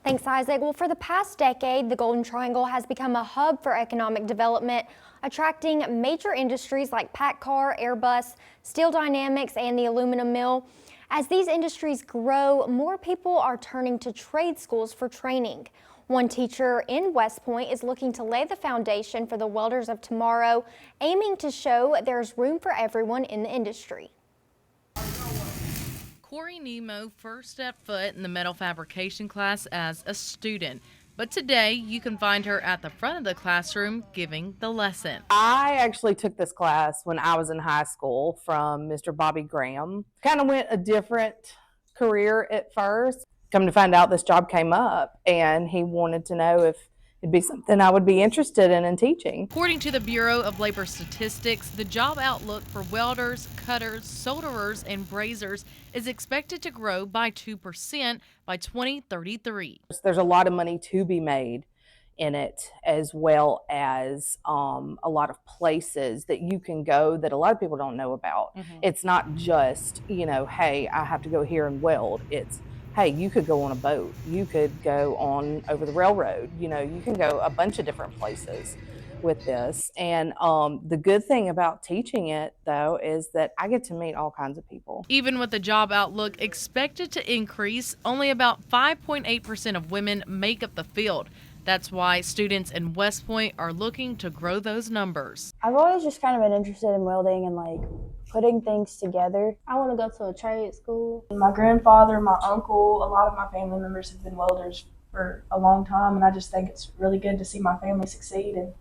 Thanks, Isaac. Well, for the past decade, the Golden Triangle has become a hub for economic development, attracting major industries like PACCAR, Airbus, Steel Dynamics, and the aluminum mill. As these industries grow, more people are turning to trade schools for training. One teacher in West Point is looking to lay the foundation for the welders of tomorrow, aiming to show there's room for everyone in the industry. Corey Nemo first stepped foot in the metal fabrication class as a student, but today you can find her at the front of the classroom giving the lesson. I actually took this class when I was in high school from Mr. Bobby Graham. Kind of went a different career at first. Come to find out, this job came up and he wanted to know if it'd be something I would be interested in teaching. According to the Bureau of Labor Statistics, the job outlook for welders, cutters, solderers, and brazers is expected to grow by 2% by 2033. There's a lot of money to be made in it, as well as a lot of places that you can go that a lot of people don't know about. It's not just, hey, I have to go here and weld. It's, hey, you could go on a boat, you could go on over the railroad, you can go a bunch of different places with this. And the good thing about teaching it, though, is that I get to meet all kinds of people. Even with the job outlook expected to increase, only about 5.8% of women make up the field. That's why students in West Point are looking to grow those numbers. I've always just kind of been interested in welding and putting things together. I want to go to a trade school. My grandfather, my uncle, a lot of my family members have been welders for a long time, and I just think it's really good to see my family succeed, and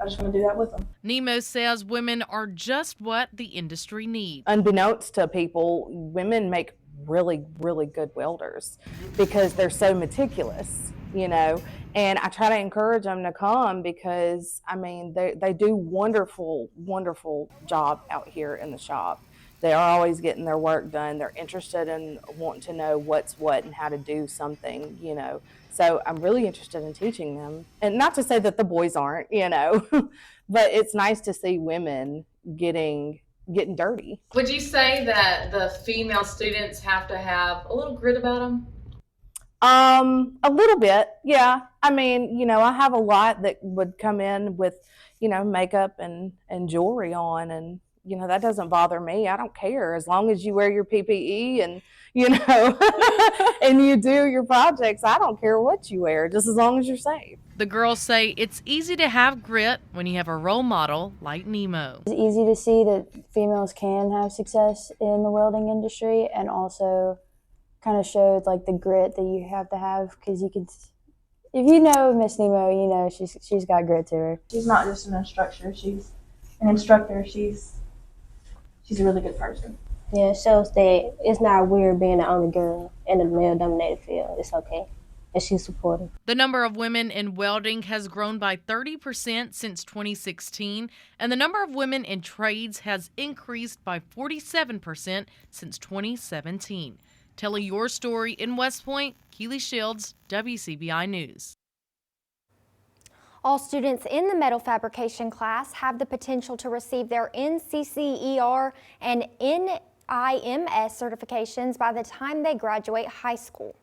I just want to do that with them. Nemo says women are just what the industry needs. Unbeknownst to people, women make really, really good welders because they're so meticulous, and I try to encourage them to come because, they do wonderful, wonderful job out here in the shop. They are always getting their work done. They're interested in wanting to know what's what and how to do something, So I'm really interested in teaching them. And not to say that the boys aren't, but it's nice to see women getting dirty. Would you say that the female students have to have a little grit about them? A little bit, yeah. I have a lot that would come in with, makeup and jewelry on, and that doesn't bother me. I don't care as long as you wear your PPE and and you do your projects. I don't care what you wear, just as long as you're safe. The girls say it's easy to have grit when you have a role model like Nemo. It's easy to see that females can have success in the welding industry, and also kind of showed the grit that you have to have, because you can, if you know Miss Nemo, she's got grit to her. She's not just an instructor, she's an instructor. She's a really good person. Yeah, it shows that it's not weird being the only girl in a male-dominated field. It's okay. And she's supportive. The number of women in welding has grown by 30% since 2016, and the number of women in trades has increased by 47% since 2017. Telling your story in West Point, Keely Shields, WCBI News. All students in the metal fabrication class have the potential to receive their NCCER and NIMS certifications by the time they graduate high school.